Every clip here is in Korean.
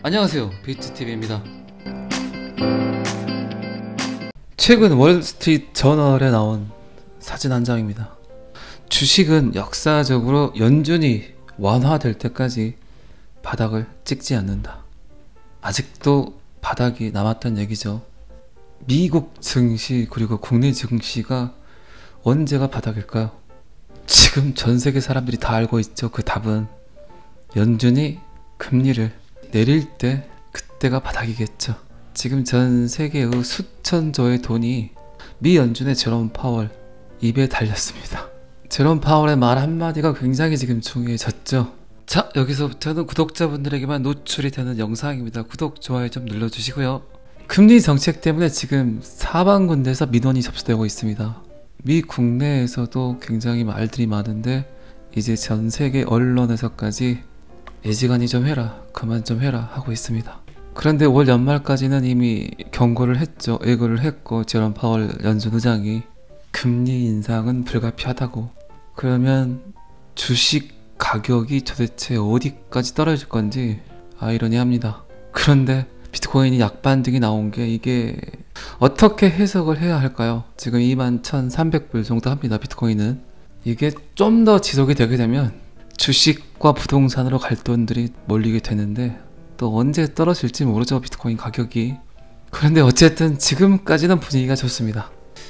안녕하세요, 비트TV입니다. 최근 월스트리트 저널에 나온 사진 한 장입니다. 주식은 역사적으로 연준이 완화될 때까지 바닥을 찍지 않는다. 아직도 바닥이 남았다는 얘기죠. 미국 증시 그리고 국내 증시가 언제가 바닥일까요? 지금 전 세계 사람들이 다 알고 있죠. 그 답은 연준이 금리를 내릴 때 그때가 바닥이겠죠. 지금 전 세계의 수천조의 돈이 미 연준의 제롬 파월 입에 달렸습니다. 제롬 파월의 말 한마디가 굉장히 지금 중요해졌죠. 자, 여기서부터는 구독자분들에게만 노출이 되는 영상입니다. 구독, 좋아요 좀 눌러주시고요. 금리 정책 때문에 지금 사방군데에서 민원이 접수되고 있습니다. 미 국내에서도 굉장히 말들이 많은데 이제 전 세계 언론에서까지 애지간히 좀 해라, 그만 좀 해라 하고 있습니다. 그런데 올 연말까지는 이미 경고를 했죠. 예고를 했고, 제롬 파월 연준 의장이 금리 인상은 불가피하다고. 그러면 주식 가격이 도대체 어디까지 떨어질 건지 아이러니합니다. 그런데 비트코인이 약반등이 나온 게 이게 어떻게 해석을 해야 할까요? 지금 21,300불 정도 합니다. 비트코인은. 이게 좀 더 지속이 되게 되면 주식과 부동산으로 갈 돈들이 몰리게 되는데 또 언제 떨어질지 모르죠, 비트코인 가격이. 그런데 어쨌든 지금까지는 분위기가 좋습니다.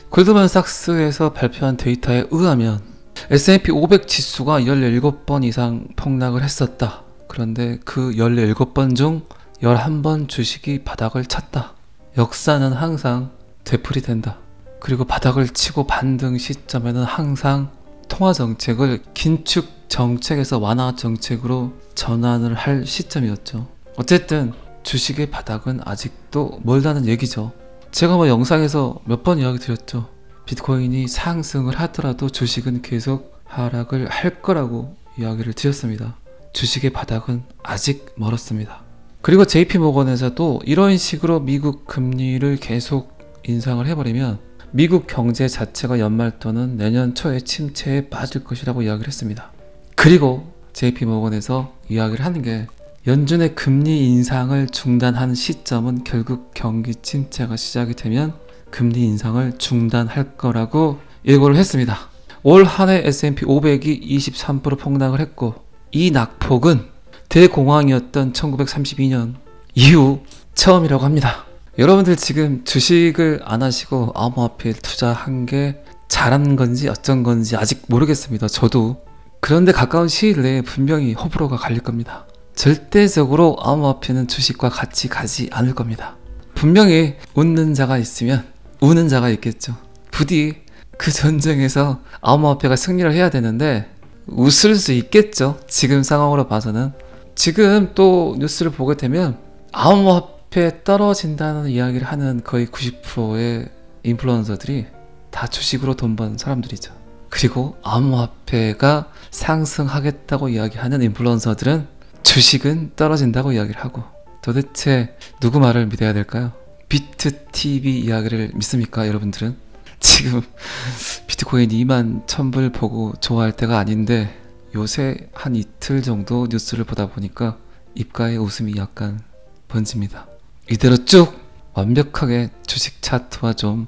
골드만삭스에서 발표한 데이터에 의하면 S&P 500 지수가 17번 이상 폭락을 했었다. 그런데 그 17번 중 11번 주식이 바닥을 쳤다. 역사는 항상 되풀이 된다. 그리고 바닥을 치고 반등 시점에는 항상 통화 정책을 긴축 정책에서 완화 정책으로 전환을 할 시점이었죠. 어쨌든 주식의 바닥은 아직도 멀다는 얘기죠. 제가 영상에서 몇 번 이야기 드렸죠. 비트코인이 상승을 하더라도 주식은 계속 하락을 할 거라고 이야기를 드렸습니다. 주식의 바닥은 아직 멀었습니다. 그리고 JP모건에서도 이런 식으로 미국 금리를 계속 인상을 해버리면 미국 경제 자체가 연말 또는 내년 초에 침체에 빠질 것이라고 이야기를 했습니다. 그리고 JP모건에서 이야기를 하는 게 연준의 금리 인상을 중단한 시점은 결국 경기 침체가 시작이 되면 금리 인상을 중단할 거라고 예고를 했습니다. 올 한 해 S&P 500이 23% 폭락을 했고, 이 낙폭은 대공황이었던 1932년 이후 처음이라고 합니다. 여러분들 지금 주식을 안 하시고 암호화폐에 투자한 게 잘한 건지 어쩐 건지 아직 모르겠습니다. 저도. 그런데 가까운 시일 내에 분명히 호불호가 갈릴 겁니다. 절대적으로 암호화폐는 주식과 같이 가지 않을 겁니다. 분명히 웃는 자가 있으면 우는 자가 있겠죠. 부디 그 전쟁에서 암호화폐가 승리를 해야 되는데 웃을 수 있겠죠. 지금 상황으로 봐서는. 지금 또 뉴스를 보게 되면 암호화폐 떨어진다는 이야기를 하는 거의 90%의 인플루언서들이 다 주식으로 돈 번 사람들이죠. 그리고 암호화폐가 상승하겠다고 이야기하는 인플루언서들은 주식은 떨어진다고 이야기를 하고, 도대체 누구 말을 믿어야 될까요? 비트TV 이야기를 믿습니까, 여러분들은? 지금 비트코인 21,000불 보고 좋아할 때가 아닌데 요새 한 이틀 정도 뉴스를 보다 보니까 입가에 웃음이 약간 번집니다. 이대로 쭉 완벽하게 주식 차트와 좀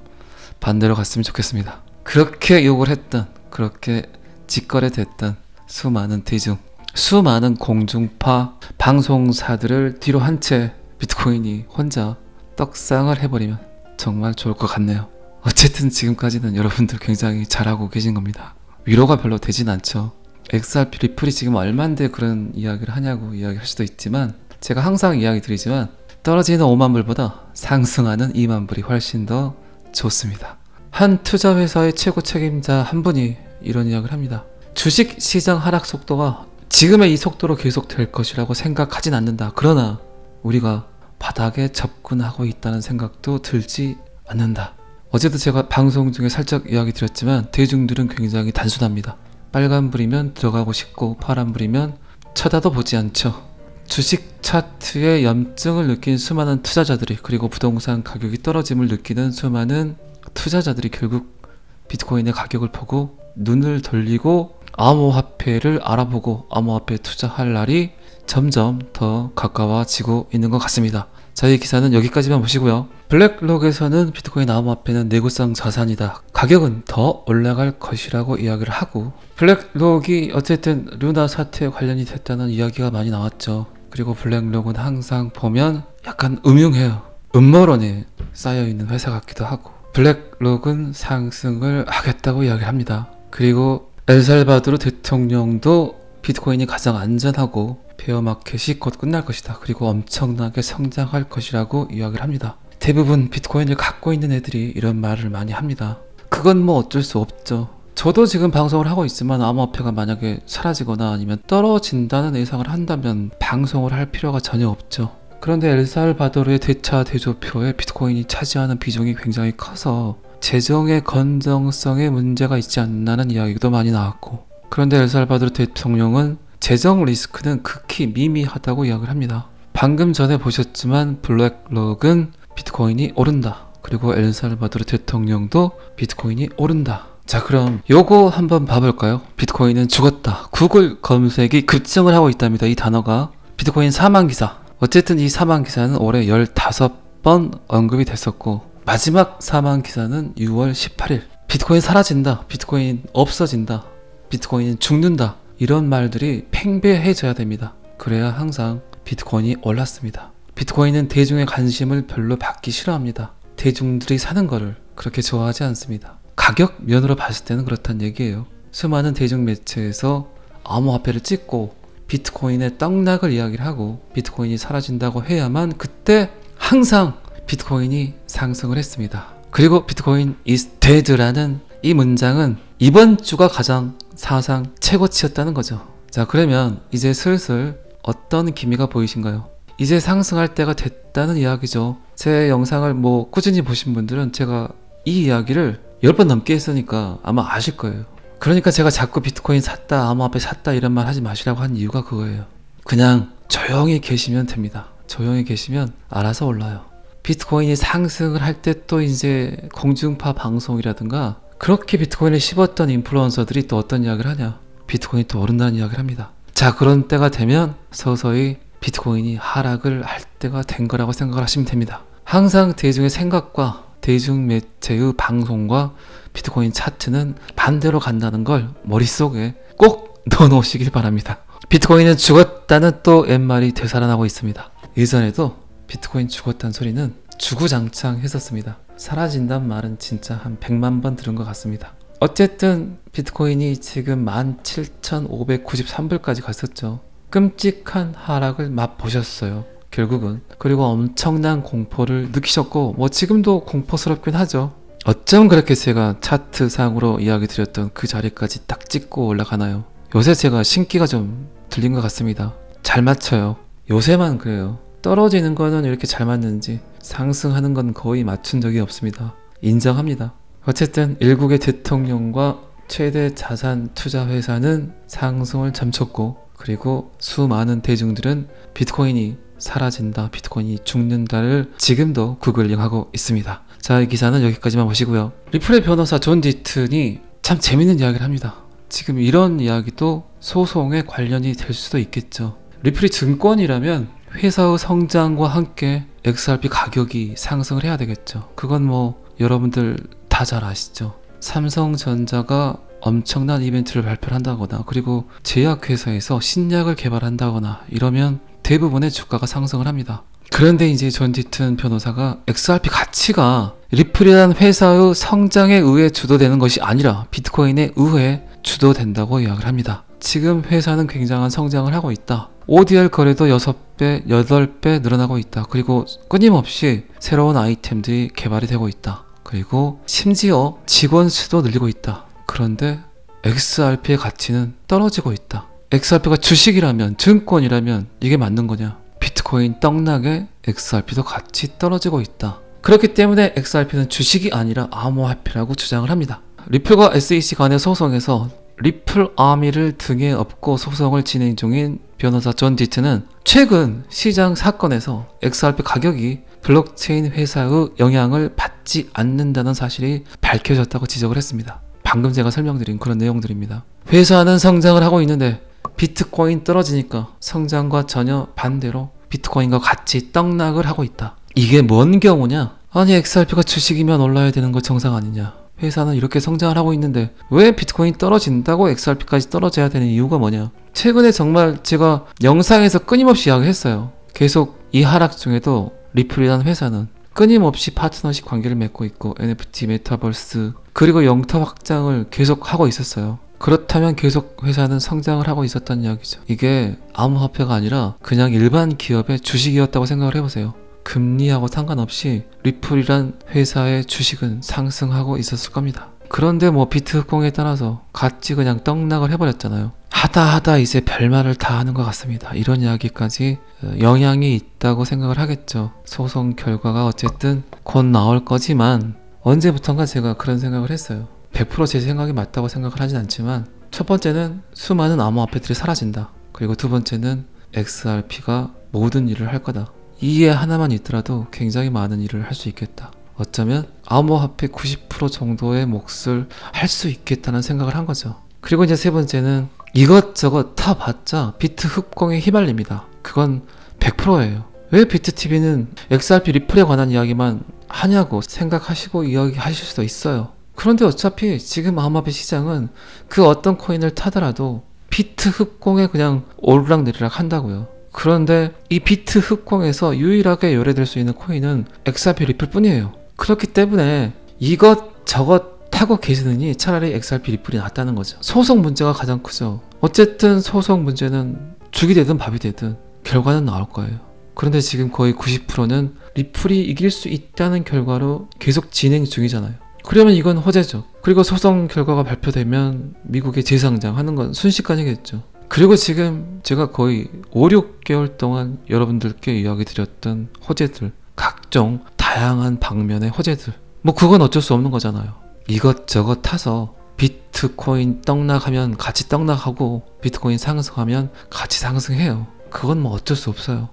반대로 갔으면 좋겠습니다. 그렇게 욕을 했던, 그렇게 직거래됐던 수많은 대중, 수많은 공중파 방송사들을 뒤로 한 채 비트코인이 혼자 떡상을 해버리면 정말 좋을 것 같네요. 어쨌든 지금까지는 여러분들 굉장히 잘하고 계신 겁니다. 위로가 별로 되진 않죠. XRP 리플이 지금 얼만데 그런 이야기를 하냐고 이야기할 수도 있지만, 제가 항상 이야기 드리지만 떨어지는 5만 불보다 상승하는 2만 불이 훨씬 더 좋습니다. 한 투자회사의 최고 책임자 한 분이 이런 이야기를 합니다. 주식 시장 하락 속도가 지금의 이 속도로 계속될 것이라고 생각하진 않는다. 그러나 우리가 바닥에 접근하고 있다는 생각도 들지 않는다. 어제도 제가 방송 중에 살짝 이야기 드렸지만 대중들은 굉장히 단순합니다. 빨간불이면 들어가고 싶고 파란불이면 쳐다도 보지 않죠. 주식 차트에 염증을 느낀 수많은 투자자들이, 그리고 부동산 가격이 떨어짐을 느끼는 수많은 투자자들이 결국 비트코인의 가격을 보고 눈을 돌리고 암호화폐를 알아보고 암호화폐에 투자할 날이 점점 더 가까워지고 있는 것 같습니다. 자, 이 기사는 여기까지만 보시고요. 블랙록에서는 비트코인 암호화폐는 내구성 자산이다. 가격은 더 올라갈 것이라고 이야기를 하고, 블랙록이 어쨌든 루나 사태에 관련이 됐다는 이야기가 많이 나왔죠. 그리고 블랙록은 항상 보면 약간 음흉해요. 음모론에 쌓여있는 회사 같기도 하고, 블랙록은 상승을 하겠다고 이야기합니다. 그리고 엘살바도르 대통령도 비트코인이 가장 안전하고 베어마켓이 곧 끝날 것이다. 그리고 엄청나게 성장할 것이라고 이야기를 합니다. 대부분 비트코인을 갖고 있는 애들이 이런 말을 많이 합니다. 그건 뭐 어쩔 수 없죠. 저도 지금 방송을 하고 있지만 암호화폐가 만약에 사라지거나 아니면 떨어진다는 예상을 한다면 방송을 할 필요가 전혀 없죠. 그런데 엘살바도르의 대차 대조표에 비트코인이 차지하는 비중이 굉장히 커서 재정의 건전성에 문제가 있지 않나는 이야기도 많이 나왔고, 그런데 엘살바도르 대통령은 재정 리스크는 극히 미미하다고 이야기를 합니다. 방금 전에 보셨지만 블랙록은 비트코인이 오른다. 그리고 엘살바도르 대통령도 비트코인이 오른다. 자, 그럼 요거 한번 봐볼까요? 비트코인은 죽었다. 구글 검색이 급증을 하고 있답니다. 이 단어가 비트코인 사망기사. 어쨌든 이 사망기사는 올해 15번 언급이 됐었고, 마지막 사망기사는 6월 18일. 비트코인 사라진다. 비트코인 없어진다. 비트코인은 죽는다. 이런 말들이 팽배해져야 됩니다. 그래야 항상 비트코인이 올랐습니다. 비트코인은 대중의 관심을 별로 받기 싫어합니다. 대중들이 사는 거를 그렇게 좋아하지 않습니다. 가격 면으로 봤을 때는 그렇단 얘기예요. 수많은 대중 매체에서 암호화폐를 찍고 비트코인의 떡락을 이야기를 하고 비트코인이 사라진다고 해야만 그때 항상 비트코인이 상승을 했습니다. 그리고 비트코인 is dead라는 이 문장은 이번 주가 가장 사상 최고치였다는 거죠. 자, 그러면 이제 슬슬 어떤 기미가 보이신가요? 이제 상승할 때가 됐다는 이야기죠. 제 영상을 뭐 꾸준히 보신 분들은 제가 이 이야기를 10번 넘게 했으니까 아마 아실 거예요. 그러니까 제가 자꾸 비트코인 샀다, 암호화폐 샀다 이런 말 하지 마시라고 한 이유가 그거예요. 그냥 조용히 계시면 됩니다. 조용히 계시면 알아서 올라요. 비트코인이 상승을 할 때 또 이제 공중파 방송이라든가 그렇게 비트코인을 씹었던 인플루언서들이 또 어떤 이야기를 하냐, 비트코인이 또 오른다는 이야기를 합니다. 자, 그런 때가 되면 서서히 비트코인이 하락을 할 때가 된 거라고 생각을 하시면 됩니다. 항상 대중의 생각과 대중매체의 방송과 비트코인 차트는 반대로 간다는 걸 머릿속에 꼭 넣어놓으시길 바랍니다. 비트코인은 죽었다는 또 옛말이 되살아나고 있습니다. 예전에도 비트코인 죽었다는 소리는 주구장창 했었습니다. 사라진단 말은 진짜 한 100만 번 들은 것 같습니다. 어쨌든 비트코인이 지금 17,593불까지 갔었죠. 끔찍한 하락을 맛보셨어요. 결국은. 그리고 엄청난 공포를 느끼셨고, 뭐 지금도 공포스럽긴 하죠. 어쩜 그렇게 제가 차트상으로 이야기 드렸던 그 자리까지 딱 찍고 올라가나요? 요새 제가 신기가 좀 들린 것 같습니다. 잘 맞춰요. 요새만 그래요. 떨어지는 거는 이렇게 잘 맞는지 상승하는 건 거의 맞춘 적이 없습니다. 인정합니다. 어쨌든 일국의 대통령과 최대 자산 투자 회사는 상승을 점쳤고, 그리고 수많은 대중들은 비트코인이 사라진다, 비트코인이 죽는다를 지금도 구글링하고 있습니다. 자, 이 기사는 여기까지만 보시고요. 리플의 변호사 존 디튼이 참 재밌는 이야기를 합니다. 지금 이런 이야기도 소송에 관련이 될 수도 있겠죠. 리플이 증권이라면 회사의 성장과 함께 XRP 가격이 상승을 해야 되겠죠. 그건 뭐 여러분들 다 잘 아시죠. 삼성전자가 엄청난 이벤트를 발표를 한다거나, 그리고 제약회사에서 신약을 개발한다거나 이러면 대부분의 주가가 상승을 합니다. 그런데 이제 존 디튼 변호사가 XRP 가치가 리플이라는 회사의 성장에 의해 주도되는 것이 아니라 비트코인에 의해 주도된다고 이야기를 합니다. 지금 회사는 굉장한 성장을 하고 있다. ODR 거래도 6배, 8배 늘어나고 있다. 그리고 끊임없이 새로운 아이템들이 개발이 되고 있다. 그리고 심지어 직원 수도 늘리고 있다. 그런데 XRP의 가치는 떨어지고 있다. XRP가 주식이라면, 증권이라면 이게 맞는 거냐? 비트코인 떡락에 XRP도 같이 떨어지고 있다. 그렇기 때문에 XRP는 주식이 아니라 암호화폐라고 주장을 합니다. 리플과 SEC 간의 소송에서 리플 아미를 등에 업고 소송을 진행 중인 변호사 존 디튼은 최근 시장 사건에서 XRP 가격이 블록체인 회사의 영향을 받지 않는다는 사실이 밝혀졌다고 지적을 했습니다. 방금 제가 설명드린 그런 내용들입니다. 회사는 성장을 하고 있는데 비트코인 떨어지니까 성장과 전혀 반대로 비트코인과 같이 떡락을 하고 있다. 이게 뭔 경우냐? 아니 XRP가 주식이면 올라야 되는 거 정상 아니냐? 회사는 이렇게 성장을 하고 있는데 왜 비트코인 떨어진다고 XRP까지 떨어져야 되는 이유가 뭐냐? 최근에 정말 제가 영상에서 끊임없이 이야기했어요. 계속 이 하락 중에도 리플이라는 회사는 끊임없이 파트너십 관계를 맺고 있고 NFT, 메타버스 그리고 영토 확장을 계속 하고 있었어요. 그렇다면 계속 회사는 성장을 하고 있었다는 이야기죠. 이게 암호화폐가 아니라 그냥 일반 기업의 주식이었다고 생각을 해보세요. 금리하고 상관없이 리플이란 회사의 주식은 상승하고 있었을 겁니다. 그런데 뭐 비트 흑공에 따라서 같이 그냥 떡락을 해버렸잖아요. 하다 이제 별말을 다 하는 것 같습니다. 이런 이야기까지 영향이 있다고 생각을 하겠죠. 소송 결과가 어쨌든 곧 나올 거지만 언제부턴가 제가 그런 생각을 했어요. 100% 제 생각이 맞다고 생각을 하진 않지만 첫 번째는 수많은 암호화폐들이 사라진다. 그리고 두 번째는 XRP가 모든 일을 할 거다. 이해 하나만 있더라도 굉장히 많은 일을 할 수 있겠다. 어쩌면 암호화폐 90% 정도의 몫을 할 수 있겠다는 생각을 한 거죠. 그리고 이제 세 번째는 이것저것 다 봤자 비트 흑공에 휘말립니다. 그건 100%예요. 왜 비트TV는 XRP 리플에 관한 이야기만 하냐고 생각하시고 이야기하실 수도 있어요. 그런데 어차피 지금 암호화폐 시장은 그 어떤 코인을 타더라도 비트 흑공에 그냥 오르락내리락 한다고요. 그런데 이 비트 흑공에서 유일하게 요래될 수 있는 코인은 XRP 리플 뿐이에요. 그렇기 때문에 이것저것 타고 계시느니 차라리 XRP 리플이 낫다는 거죠. 소송 문제가 가장 크죠. 어쨌든 소송 문제는 죽이 되든 밥이 되든 결과는 나올 거예요. 그런데 지금 거의 90%는 리플이 이길 수 있다는 결과로 계속 진행 중이잖아요. 그러면 이건 호재죠. 그리고 소송 결과가 발표되면 미국의 재상장하는 건 순식간이겠죠. 그리고 지금 제가 거의 5, 6개월 동안 여러분들께 이야기 드렸던 호재들, 각종 다양한 방면의 호재들, 뭐 그건 어쩔 수 없는 거잖아요. 이것저것 타서 비트코인 떡락하면 같이 떡락하고 비트코인 상승하면 같이 상승해요. 그건 뭐 어쩔 수 없어요.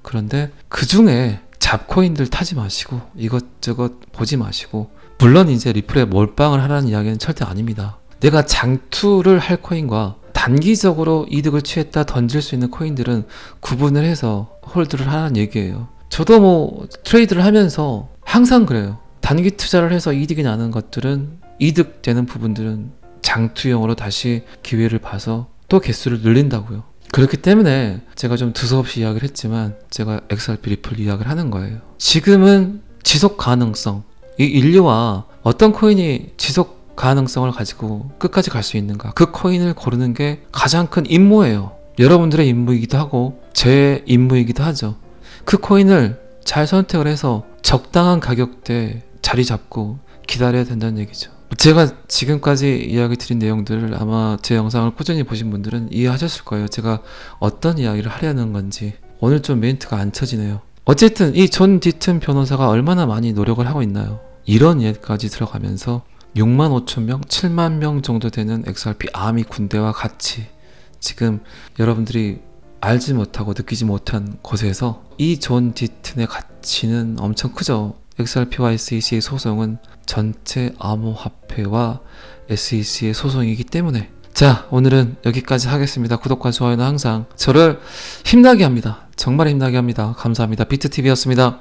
그런데 그 중에 잡코인들 타지 마시고 이것저것 보지 마시고, 물론 이제 리플에 몰빵을 하라는 이야기는 절대 아닙니다. 내가 장투를 할 코인과 단기적으로 이득을 취했다 던질 수 있는 코인들은 구분을 해서 홀드를 하라는 얘기예요. 저도 뭐 트레이드를 하면서 항상 그래요. 단기 투자를 해서 이득이 나는 것들은, 이득되는 부분들은 장투용으로 다시 기회를 봐서 또 개수를 늘린다고요. 그렇기 때문에 제가 좀 두서없이 이야기를 했지만 제가 XRP 리플 이야기를 하는 거예요. 지금은 지속 가능성, 이 인류와 어떤 코인이 지속 가능성을 가지고 끝까지 갈 수 있는가, 그 코인을 고르는 게 가장 큰 임무예요. 여러분들의 임무이기도 하고 제 임무이기도 하죠. 그 코인을 잘 선택을 해서 적당한 가격대에 자리 잡고 기다려야 된다는 얘기죠. 제가 지금까지 이야기 드린 내용들을 아마 제 영상을 꾸준히 보신 분들은 이해하셨을 거예요. 제가 어떤 이야기를 하려는 건지. 오늘 좀 멘트가 안 쳐지네요. 어쨌든 이 존 디튼 변호사가 얼마나 많이 노력을 하고 있나요? 이런 예까지 들어가면서 6만 5천 명, 7만 명 정도 되는 XRP 아미 군대와 같이 지금 여러분들이 알지 못하고 느끼지 못한 곳에서 이 존 디튼의 가치는 엄청 크죠. XRP와 SEC의 소송은 전체 암호화폐와 SEC의 소송이기 때문에. 자, 오늘은 여기까지 하겠습니다. 구독과 좋아요는 항상 저를 힘나게 합니다. 정말 힘나게 합니다. 감사합니다. 비트TV였습니다.